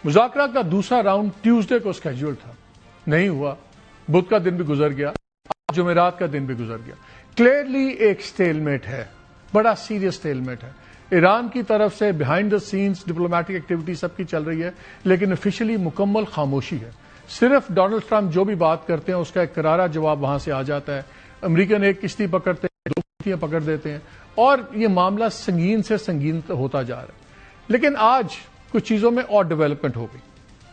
مذاکرات کا دوسرا راؤنڈ ٹیوزڈے کو اسکیجول تھا، نہیں ہوا، بدھ کا دن بھی گزر گیا، جمعرات کا دن بھی گزر گیا۔ کلیئرلی ایک سٹیل میٹ ہے، بڑا سیریس سٹیل میٹ ہے۔ ایران کی طرف سے behind the scenes diplomatic activity سب کی چل رہی ہے، لیکن آفیشلی مکمل خاموشی ہے۔ صرف ڈونلڈ ٹرمپ جو بھی بات کرتے ہیں اس کا ایک کرارا جواب وہاں سے آ جاتا ہے۔ امریکن ایک کشتی پکڑتے ہیں، دو کشتیاں پکڑ دیتے ہیں، اور یہ معاملہ سنگین سے سنگین ہوتا جا رہا ہے۔ لیکن آج کچھ چیزوں میں اور ڈیولپمنٹ ہو گئی۔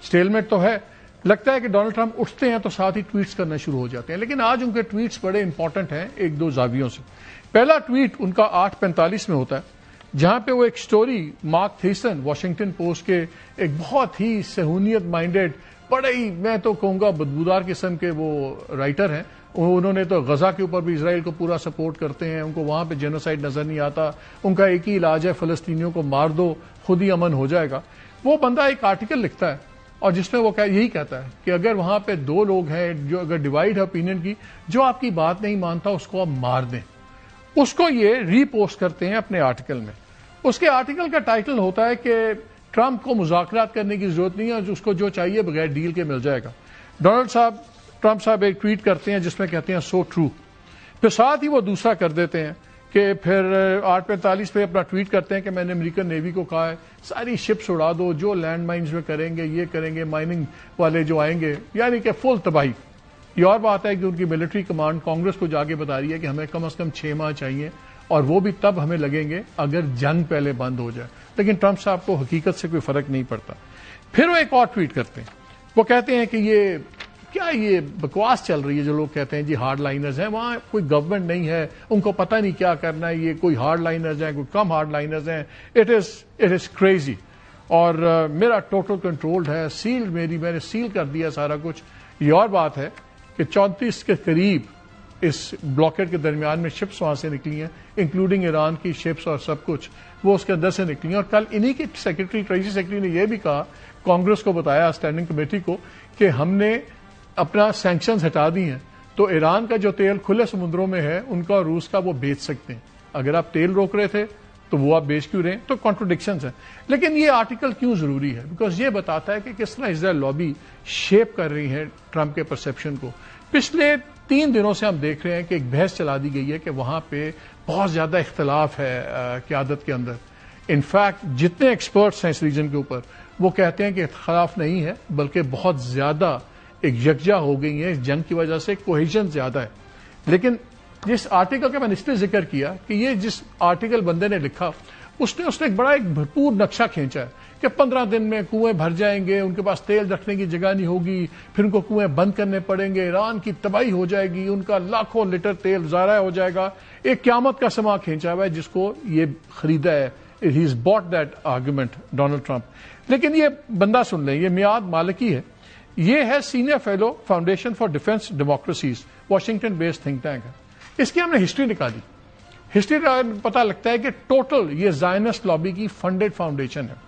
سٹیل میٹ تو ہے، لگتا ہے کہ ڈونلڈ ٹرمپ اٹھتے ہیں تو ساتھ ہی ٹویٹس کرنا شروع ہو جاتے ہیں، لیکن آج ان کے ٹویٹس بڑے امپورٹنٹ ہیں ایک دو زاویوں سے۔ پہلا ٹویٹ ان کا 8:45 میں ہوتا ہے، جہاں پہ وہ ایک سٹوری مارک تھیسن واشنگٹن پوسٹ کے ایک بہت ہی صہیونیت مائنڈیڈ، بڑے ہی میں تو کہوں گا بدبودار قسم کے وہ رائٹر ہیں، انہوں نے تو غزہ کے اوپر بھی اسرائیل کو پورا سپورٹ کرتے ہیں، ان کو وہاں پہ جینوسائیڈ نظر نہیں آتا، ان کا ایک ہی علاج ہے فلسطینیوں کو مار دو خود ہی امن ہو جائے گا۔ وہ بندہ ایک آرٹیکل لکھتا ہے اور جس میں وہ یہی کہتا ہے کہ اگر وہاں پہ دو لوگ ہیں جو اگر ڈیوائڈ ہے اوپینین کی، جو آپ کی بات نہیں مانتا اس کو آپ مار دیں۔ اس کو یہ ری پوسٹ کرتے ہیں اپنے آرٹیکل میں۔ اس کے آرٹیکل کا ٹائٹل ہوتا ہے کہ ٹرمپ کو مذاکرات کرنے کی ضرورت نہیں ہے، اس کو جو چاہیے بغیر ڈیل کے مل جائے گا۔ ٹرمپ صاحب ایک ٹویٹ کرتے ہیں جس میں کہتے ہیں سو ٹرو، پھر ساتھ ہی وہ دوسرا کر دیتے ہیں کہ پھر 8:45 پہ اپنا ٹویٹ کرتے ہیں کہ میں نے امریکن نیوی کو کہا ہے ساری شپس اڑا دو، جو لینڈ مائنز میں کریں گے، یہ کریں گے، مائننگ والے جو آئیں گے، یعنی کہ فل تباہی۔ یہ اور بات ہے کہ ان کی ملٹری کمانڈ کانگریس کو جا کے بتا رہی ہے کہ ہمیں کم از کم 6 ماہ چاہیے، اور وہ بھی تب ہمیں لگیں گے اگر جنگ پہلے بند ہو جائے۔ لیکن ٹرمپ صاحب کو حقیقت سے کوئی فرق نہیں پڑتا۔ پھر وہ ایک اور ٹویٹ کرتے ہیں، وہ کہتے ہیں کہ یہ کیا یہ بکواس چل رہی ہے، جو لوگ کہتے ہیں جی ہارڈ لائنرز ہیں، وہاں کوئی گورنمنٹ نہیں ہے، ان کو پتہ نہیں کیا کرنا ہے، یہ کوئی ہارڈ لائنرز ہیں، کوئی کم ہارڈ لائنرز ہیں، اٹ از کریزی، اور میرا ٹوٹل کنٹرولڈ ہے، سیل میں نے سیل کر دیا سارا کچھ۔ یہ اور بات ہے کہ 34 کے قریب اس بلاکیڈ کے درمیان میں شپس وہاں سے نکلی ہیں، انکلوڈنگ ایران کی شپس اور سب کچھ وہ اس کے اندر سے نکلی ہیں۔ اور کل انہی کی ٹریجری سیکرٹری نے یہ بھی کہا، کانگریس کو بتایا، اسٹینڈنگ کمیٹی کو، کہ ہم نے اپنا سینکشنز ہٹا دی ہیں تو ایران کا جو تیل کھلے سمندروں میں ہے ان کا اور روس کا وہ بیچ سکتے ہیں۔ اگر آپ تیل روک رہے تھے تو وہ آپ بیچ کیوں رہے؟ تو کانٹروڈکشنز ہیں۔ لیکن یہ آرٹیکل کیوں ضروری ہے؟ بیکاز یہ بتاتا ہے کہ کس طرح اسرائیل لابی شیپ کر رہی ہے ٹرمپ کے پرسیپشن کو۔ پچھلے 3 دنوں سے ہم دیکھ رہے ہیں کہ ایک بحث چلا دی گئی ہے کہ وہاں پہ بہت زیادہ اختلاف ہے قیادت کے اندر۔ انفیکٹ جتنے ایکسپرٹس ہیں اس ریجن کے اوپر وہ کہتے ہیں کہ اختلاف نہیں ہے بلکہ بہت زیادہ ایک یکجا ہو گئی ہے، اس جنگ کی وجہ سے کوہیژن زیادہ ہے۔ لیکن جس آرٹیکل کا میں نے اس لیے ذکر کیا کہ یہ جس آرٹیکل بندے نے لکھا اس نے ایک بڑا ایک بھرپور نقشہ کھینچا ہے کہ 15 دن میں کنویں بھر جائیں گے، ان کے پاس تیل رکھنے کی جگہ نہیں ہوگی، پھر ان کو کنویں بند کرنے پڑیں گے، ایران کی تباہی ہو جائے گی، ان کا لاکھوں لیٹر تیل ضائع ہو جائے گا۔ ایک قیامت کا سما کھینچا ہوا ہے جس کو یہ خریدا ہے۔ ہی از باٹ دیٹ آرگومنٹ ڈونلڈ ٹرمپ۔ لیکن یہ بندہ سن لیں، یہ میاد مالکی ہے، یہ ہے senior fellow foundation for defence democracies, Washington based think tank ہے۔ اس کی ہم نے ہسٹری نکالی، ہسٹری کا پتہ لگتا ہے کہ ٹوٹل یہ زائنسٹ لابی کی فنڈڈ فاؤنڈیشن ہے۔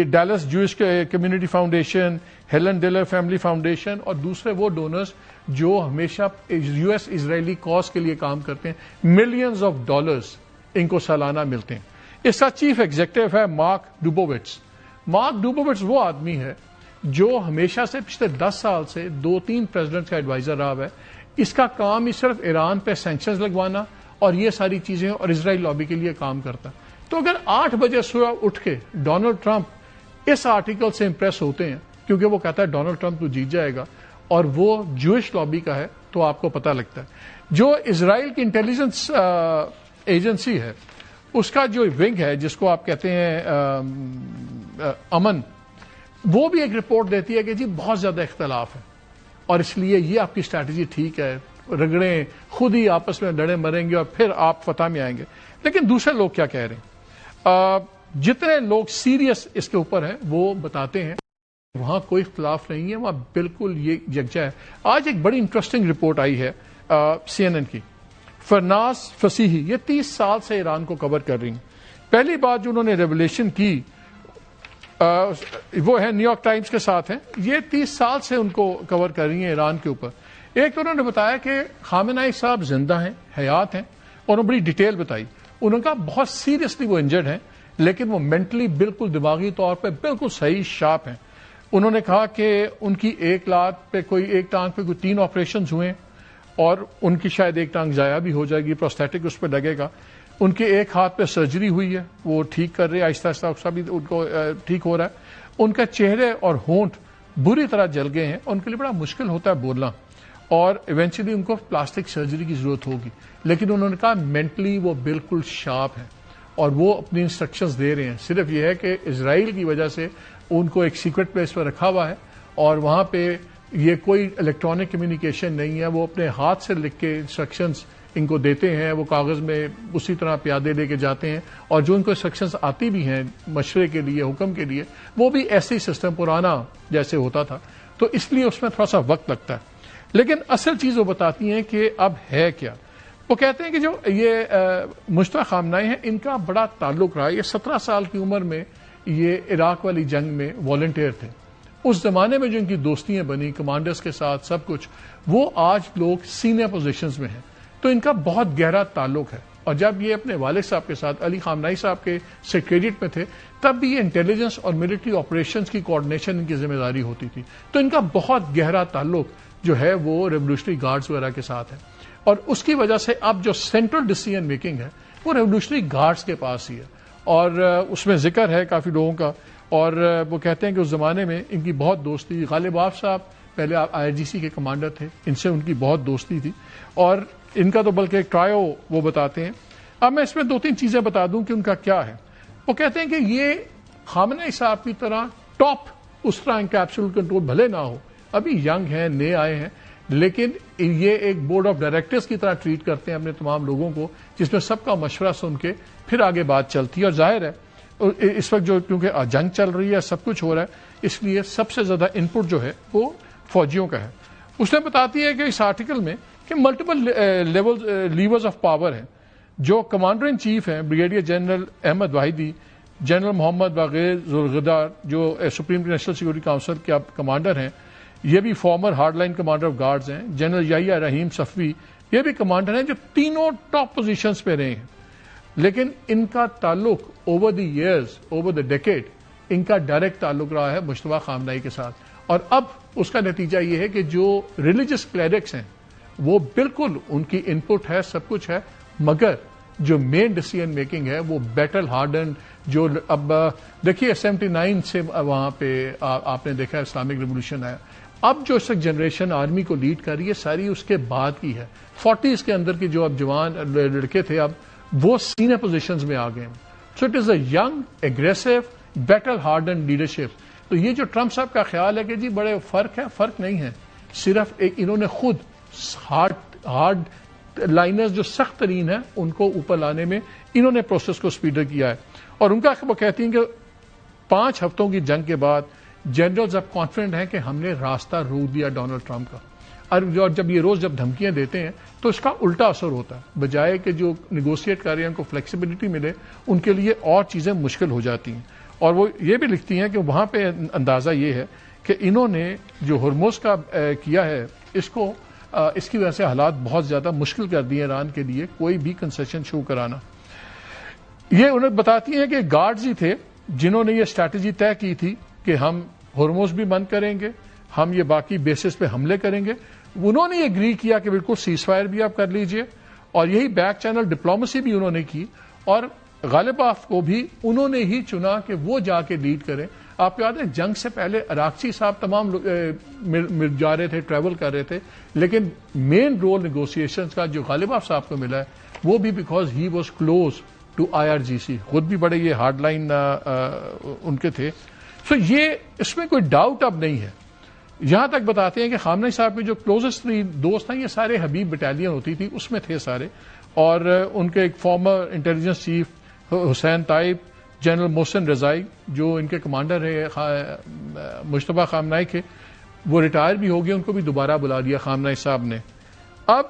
Deals Jewish community foundation, Helen dealer family foundation اور دوسرے وہ ڈونرز جو ہمیشہ یو ایس اسرائیلی کاز کے لیے کام کرتے ہیں، ملینز آف ڈالرز ان کو سالانہ ملتے ہیں۔ اس کا چیف ایگزیکٹو ہے مارک ڈوبووٹس۔ مارک ڈوبووٹس وہ آدمی ہے جو ہمیشہ سے پچھلے 10 سال سے 2-3 پریزیڈنٹ کا ایڈوائزر رہا ہے۔ اس کا کام ہی صرف ایران پہ سینکشنز لگوانا اور یہ ساری چیزیں، اور اسرائیل لابی کے لیے کام کرتا۔ تو اگر 8 بجے صبح اٹھ کے ڈونلڈ ٹرمپ اس آرٹیکل سے امپریس ہوتے ہیں، کیونکہ وہ کہتا ہے ڈونلڈ ٹرمپ تو جیت جائے گا اور وہ جوئش لابی کا ہے، تو آپ کو پتہ لگتا ہے جو اسرائیل کی انٹیلیجنس ایجنسی ہے اس کا جو ونگ ہے جس کو آپ کہتے ہیں امن، وہ بھی ایک رپورٹ دیتی ہے کہ جی بہت زیادہ اختلاف ہے اور اس لیے یہ آپ کی اسٹریٹجی ٹھیک ہے، رگڑیں خود ہی آپس میں لڑے مریں گے اور پھر آپ فتح میں آئیں گے۔ لیکن دوسرے لوگ کیا کہہ رہے ہیں؟ جتنے لوگ سیریس اس کے اوپر ہیں وہ بتاتے ہیں وہاں کوئی اختلاف نہیں ہے، وہاں بالکل یہ یکجا ہے۔ آج ایک بڑی انٹرسٹنگ رپورٹ آئی ہے CNN کی، فرناز فصیحی، یہ 30 سال سے ایران کو کور کر رہی ہیں۔ پہلی بات جو انہوں نے ریولیشن کی وہ ہے نیو یارک ٹائمز کے ساتھ ہیں، یہ 30 سال سے ان کو کور کر رہی ہیں ایران کے اوپر۔ ایک تو انہوں نے بتایا کہ خامنہ ای صاحب زندہ ہیں، حیات ہیں، اور انہوں نے بڑی ڈیٹیل بتائی۔ انہوں نے کہا بہت سیریسلی وہ انجرڈ ہیں لیکن وہ مینٹلی بالکل دماغی طور پہ بالکل صحیح شارپ ہیں۔ انہوں نے کہا کہ ان کی ایک لات پہ ایک ٹانگ پہ کوئی 3 آپریشنز ہوئے اور ان کی شاید ایک ٹانگ ضائع بھی ہو جائے گی، پروستھیٹک اس پہ لگے گا. ان کے ایک ہاتھ پہ سرجری ہوئی ہے، وہ ٹھیک کر رہے ہیں آہستہ آہستہ، اس کا بھی ان کو ٹھیک ہو رہا ہے. ان کا چہرے اور ہونٹ بری طرح جل گئے ہیں، ان کے لیے بڑا مشکل ہوتا ہے بولنا، اور ایونچولی ان کو پلاسٹک سرجری کی ضرورت ہوگی. لیکن انہوں نے کہا مینٹلی وہ بالکل شارپ ہیں اور وہ اپنی انسٹرکشنز دے رہے ہیں. صرف یہ ہے کہ اسرائیل کی وجہ سے ان کو ایک سیکرٹ پلیس پر رکھا ہوا ہے اور وہاں پہ یہ کوئی الیکٹرانک کمیونیکیشن نہیں ہے. وہ اپنے ہاتھ سے لکھ کے انسٹرکشنز ان کو دیتے ہیں، وہ کاغذ میں اسی طرح پیادے لے کے جاتے ہیں، اور جو ان کو انسٹرکشنز آتی بھی ہیں مشورے کے لیے، حکم کے لیے، وہ بھی ایسے ہی سسٹم پرانا جیسے ہوتا تھا. تو اس لیے اس میں تھوڑا سا وقت لگتا ہے. لیکن اصل چیز وہ بتاتی ہیں کہ اب ہے کیا. وہ کہتے ہیں کہ جو یہ مشتبہ خامنائی ہیں، ان کا بڑا تعلق رہا. یہ 17 سال کی عمر میں یہ عراق والی جنگ میں والنٹیئر تھے. اس زمانے میں جو ان کی دوستیاں بنی کمانڈرز کے ساتھ سب کچھ، وہ آج لوگ سینئر پوزیشنز میں ہیں. تو ان کا بہت گہرا تعلق ہے. اور جب یہ اپنے والد صاحب کے ساتھ علی خامنائی صاحب کے سیکریٹریٹ میں تھے، تب بھی یہ انٹیلیجنس اور ملٹری آپریشنز کی کوآرڈینیشن ان کی ذمہ داری ہوتی تھی. تو ان کا بہت گہرا تعلق جو ہے وہ ریولیوشنری گارڈز وغیرہ کے ساتھ ہے. اور اس کی وجہ سے اب جو سینٹرل ڈیسیژن میکنگ ہے وہ ریولیوشنری گارڈز کے پاس ہی ہے. اور اس میں ذکر ہے کافی لوگوں کا. اور وہ کہتے ہیں کہ اس زمانے میں ان کی بہت دوستی، غالب آف صاحب پہلے IRGC کے کمانڈر تھے، ان سے ان کی بہت دوستی تھی. اور ان کا تو بلکہ ایک ٹرائیو وہ بتاتے ہیں. اب میں اس میں 2-3 چیزیں بتا دوں کہ ان کا کیا ہے. وہ کہتے ہیں کہ یہ خامنہ ای صاحب کی طرح ٹاپ اس طرح انکیپسول کنٹرول بھلے نہ ہو، ابھی ینگ ہیں، نئے آئے ہیں، لیکن یہ ایک بورڈ آف ڈائریکٹرز کی طرح ٹریٹ کرتے ہیں اپنے تمام لوگوں کو، جس میں سب کا مشورہ سن کے پھر آگے بات چلتی ہے. اور ظاہر ہے اس وقت جو کیونکہ جنگ چل رہی ہے، سب کچھ ہو رہا ہے، اس لیے سب سے زیادہ ان پٹ جو ہے وہ فوجیوں کا ہے. اس نے بتاتی ہے کہ اس آرٹیکل میں کہ ملٹیپل لیورز آف پاور ہیں. جو کمانڈر ان چیف ہیں brigadier general Ahmad Vahidi, general Mohammad Bagher Zolghadr جو سپریم نیشنل سیکورٹی کونسل کے کمانڈر ہیں، یہ بھی former hard line commander of guards ہیں. جنرل یحییٰ رحیم صفوی یہ بھی کمانڈر ہیں جو تینوں ٹاپ پوزیشنز پہ رہے ہیں. لیکن ان کا تعلق over the years, over the decade, ان کا ڈائریکٹ تعلق رہا ہے مشتبہ خامنائی کے ساتھ. اور اب اس کا نتیجہ یہ ہے کہ جو ریلیجس کلیرکس ہیں وہ بالکل ان کی ان پٹ ہے، سب کچھ ہے، مگر جو مین ڈیسیژن میکنگ ہے وہ بیٹل ہارڈن. جو اب دیکھیے 79 سے وہاں پہ آپ نے دیکھا اسلامک ریولیوشن ہے. اب جو اس جنریشن آرمی کو لیڈ کر رہی ہے ساری اس کے بعد کی ہے. 40s کے اندر کی جو اب جوان لڑکے تھے اب وہ سینئر پوزیشنز میں آ گئے. So it is a young aggressive battle hardened leadership. تو یہ جو ٹرمپ صاحب کا خیال ہے کہ جی بڑے فرق نہیں ہے، صرف ایک انہوں نے خود ہارڈ لائنرز جو سخت ترین ہیں ان کو اوپر لانے میں انہوں نے پروسیس کو اسپیڈر کیا ہے. اور ان کا وہ کہتی ہیں کہ 5 ہفتوں کی جنگ کے بعد جنرلز اب کانفیڈنٹ ہیں کہ ہم نے راستہ روک دیا ڈونلڈ ٹرمپ کا. اور جب یہ روز جب دھمکیاں دیتے ہیں تو اس کا الٹا اثر ہوتا ہے. بجائے کہ جو نیگوشیٹ کر رہے ہیں ان کو فلیکسیبلٹی ملے، ان کے لیے اور چیزیں مشکل ہو جاتی ہیں. اور وہ یہ بھی لکھتی ہیں کہ وہاں پہ اندازہ یہ ہے کہ انہوں نے جو ہرموز کا کیا ہے اس کی وجہ سے حالات بہت زیادہ مشکل کر دیے ایران کے لیے کوئی بھی کنسیشن شو کرانا. یہ انہیں بتاتی ہیں کہ گارڈز ہی تھے جنہوں نے یہ اسٹریٹجی طے کی تھی کہ ہم ہرموز بھی بند کریں گے، ہم یہ باقی بیسس پہ حملے کریں گے. انہوں نے یہ اگری کیا کہ بالکل سیز فائر بھی آپ کر لیجئے، اور یہی بیک چینل ڈپلومیسی بھی انہوں نے کی. اور غالب آف کو بھی انہوں نے ہی چنا کہ وہ جا کے لیڈ کریں. آپ کو یاد ہے جنگ سے پہلے اراکچی صاحب تمام مل جا رہے تھے، ٹریول کر رہے تھے، لیکن مین رول نیگوسیشنز کا جو غالب آف صاحب کو ملا ہے وہ بھی because he was close to IRGC. خود بھی بڑے یہ ہارڈ لائن ان کے تھے. سو یہ اس میں کوئی ڈاؤٹ اب نہیں ہے. یہاں تک بتاتے ہیں کہ خامنہ ای صاحب کے جو کلوزسٹ دوست ہیں یہ سارے حبیب بٹالین ہوتی تھی، اس میں تھے سارے. اور ان کے ایک فارمر انٹیلیجنس چیف حسین طائب، جنرل محسن رضائی جو ان کے کمانڈر رہے مشتبہ خامنائی کے، وہ ریٹائر بھی ہو گئے، ان کو بھی دوبارہ بلا لیا خامنہ ای صاحب نے. اب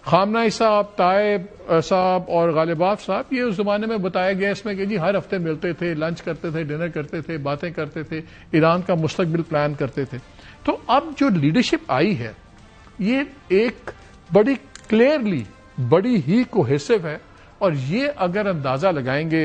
خامنہ ای صاحب، طائب صاحب اور غالب آف صاحب یہ اس زمانے میں بتایا گیا اس میں کہ جی ہر ہفتے ملتے تھے، لنچ کرتے تھے، ڈنر کرتے تھے، باتیں کرتے تھے، ایران کا مستقبل پلان کرتے تھے. تو اب جو لیڈرشپ آئی ہے یہ ایک بڑی کلیئرلی بڑی ہی کوہیسو ہے. اور یہ اگر اندازہ لگائیں گے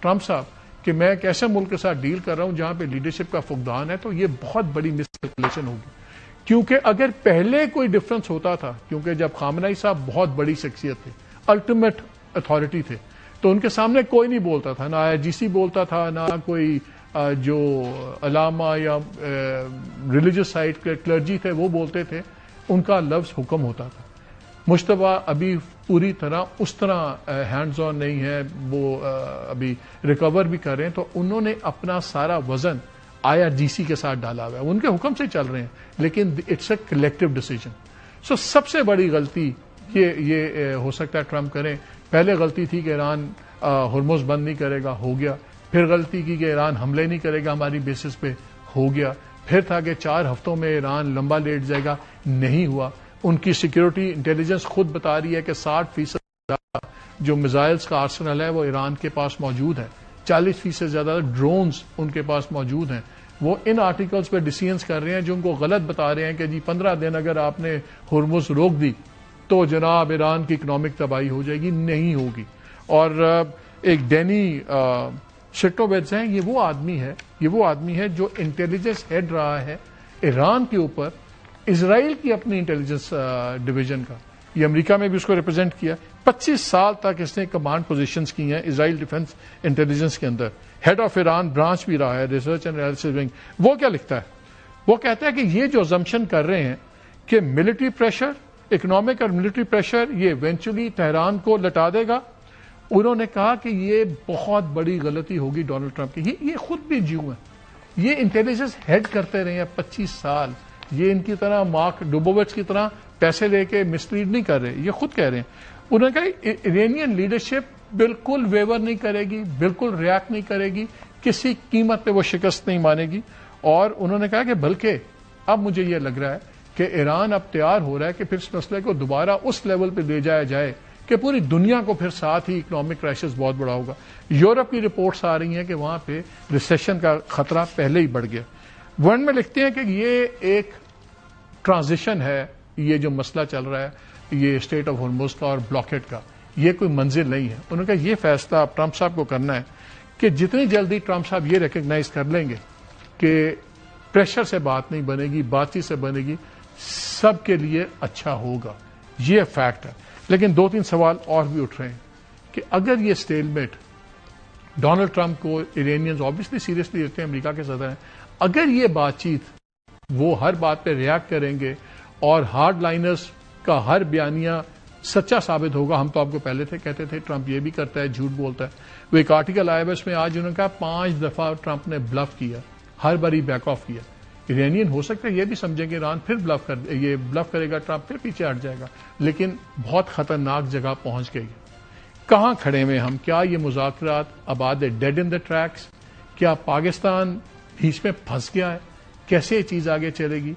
ٹرمپ صاحب کہ میں ایک ایسے ملک کے ساتھ ڈیل کر رہا ہوں جہاں پہ لیڈرشپ کا فقدان ہے، تو یہ بہت بڑی مس کیلکولیشن ہوگی. کیونکہ اگر پہلے کوئی ڈفرنس ہوتا تھا، کیونکہ جب خامنہئی صاحب بہت بڑی شخصیت تھے، الٹیمیٹ اتھارٹی تھے، تو ان کے سامنے کوئی نہیں بولتا تھا، نہ IRGC بولتا تھا، نہ کوئی جو علامہ یا ریلیجس سائٹ کے کلرجی تھے وہ بولتے تھے، ان کا لفظ حکم ہوتا تھا. مشتبہ ابھی پوری طرح اس طرح ہینڈز آن نہیں ہے، وہ ابھی ریکور بھی کر رہے ہیں، تو انہوں نے اپنا سارا وزن IRGC کے ساتھ ڈالا ہوا ہے. ان کے حکم سے چل رہے ہیں، لیکن اٹس اے کلیکٹو ڈیسیجن. سو سب سے بڑی غلطی یہ ہو سکتا ہے ٹرمپ کریں. پہلے غلطی تھی کہ ایران ہرمز بند نہیں کرے گا، ہو گیا. پھر غلطی کی کہ ایران حملے نہیں کرے گا ہماری بیسس پہ، ہو گیا. پھر تھا کہ 4 ہفتوں میں ایران لمبا لیٹ جائے گا، نہیں ہوا. ان کی سیکیورٹی انٹیلیجنس خود بتا رہی ہے کہ 60% جو میزائلز کا آرسنل ہے وہ ایران کے پاس موجود ہے. 40% زیادہ ڈرونز ان کے پاس موجود ہیں. وہ ان آرٹیکلز پہ ڈیسیژنز کر رہے ہیں جو ان کو غلط بتا رہے ہیں کہ جی 15 دن اگر آپ نے ہرمز روک دی تو جناب ایران کی اکنامک تباہی ہو جائے گی. نہیں ہوگی. اور ایک ڈینی شٹوویٹز ہیں، یہ وہ آدمی ہے جو انٹیلیجنس ہیڈ رہا ہے ایران کے اوپر اسرائیل کی اپنی انٹیلیجنس ڈویژن کا. یہ امریکہ میں بھی اس کو ریپرزینٹ کیا. 25 سال تک اس نے کمانڈ پوزیشنز کی ہیں اسرائیل ڈیفنس انٹیلیجنس کے اندر. ہیڈ آف ایران برانچ بھی رہا ہے، ریسرچ اینڈ انالیسس ونگ. وہ کیا لکھتا ہے؟ وہ کہتا ہے کہ یہ جو ازمپشن کر رہے ہیں کہ ملٹری پریشر، اکنامک اور ملٹری پریشر، یہ ایونچولی تہران کو لٹا دے گا. انہوں نے کہا کہ یہ بہت بڑی غلطی ہوگی ڈونلڈ ٹرمپ کی. یہ خود بھی جیو ہیں، یہ انٹیلیجنس ہیڈ کرتے رہے ہیں 25 سال. یہ ان کی طرح مارک ڈوبوویٹس کی طرح پیسے لے کے مسلیڈ نہیں کر رہے، یہ خود کہہ رہے ہیں. انہوں نے کہا ایرانین لیڈرشپ بالکل ویور نہیں کرے گی، بالکل ریاکٹ نہیں کرے گی، کسی قیمت پہ وہ شکست نہیں مانے گی. اور انہوں نے کہا کہ بلکہ اب مجھے یہ لگ رہا ہے کہ ایران اب تیار ہو رہا ہے کہ پھر اس مسئلے کو دوبارہ اس لیول پہ لے جایا جائے کہ پوری دنیا کو پھر ساتھ ہی اکنامک کرائسس بہت بڑا ہوگا. یورپ کی رپورٹس آ رہی ہیں کہ وہاں پہ ریسیشن کا خطرہ پہلے ہی بڑھ گیا. ورلڈ میں لکھتے ہیں کہ یہ ایک ٹرانزیشن ہے، یہ جو مسئلہ چل رہا ہے یہ اسٹیٹ آف ہرمز کا اور بلاکیڈ کا، یہ کوئی منزل نہیں ہے. انہوں نے کہا یہ فیصلہ اب ٹرمپ صاحب کو کرنا ہے کہ جتنی جلدی ٹرمپ صاحب یہ ریکگنائز کر لیں گے کہ پریشر سے بات نہیں بنے گی، بات چیت سے بنے گی، سب کے لیے اچھا ہوگا. یہ فیکٹ ہے. لیکن 2-3 سوال اور بھی اٹھ رہے ہیں کہ اگر یہ اسٹیل میٹ ڈونلڈ ٹرمپ کو ایرانینز آبویسلی سیریسلی لیتے ہیں، امریکہ کے صدر ہیں، اگر یہ بات چیت وہ ہر بات پہ ریاکٹ کریں گے اور ہارڈ لائنرز کا ہر بیانیہ سچا ثابت ہوگا. ہم تو آپ کو پہلے کہتے تھے ٹرمپ یہ بھی کرتا ہے، جھوٹ بولتا ہے. وہ ایک آرٹیکل آیا ہے اس میں آج انہوں نے کہا 5 دفعہ ٹرمپ نے بلف کیا، ہر باری بیک آف کیا. ایرانین ہو سکتا ہے یہ بھی سمجھیں کہ ایران پھر بلف کرے گا، ٹرمپ پھر پیچھے ہٹ جائے گا. لیکن بہت خطرناک جگہ پہنچ گئی. کہاں کھڑے ہوئے ہم؟ کیا یہ مذاکرات اباد ڈیڈ ان دا ٹریکس؟ کیا پاکستان بیچ میں پھنس گیا ہے؟ کیسے یہ چیز آگے چلے گی؟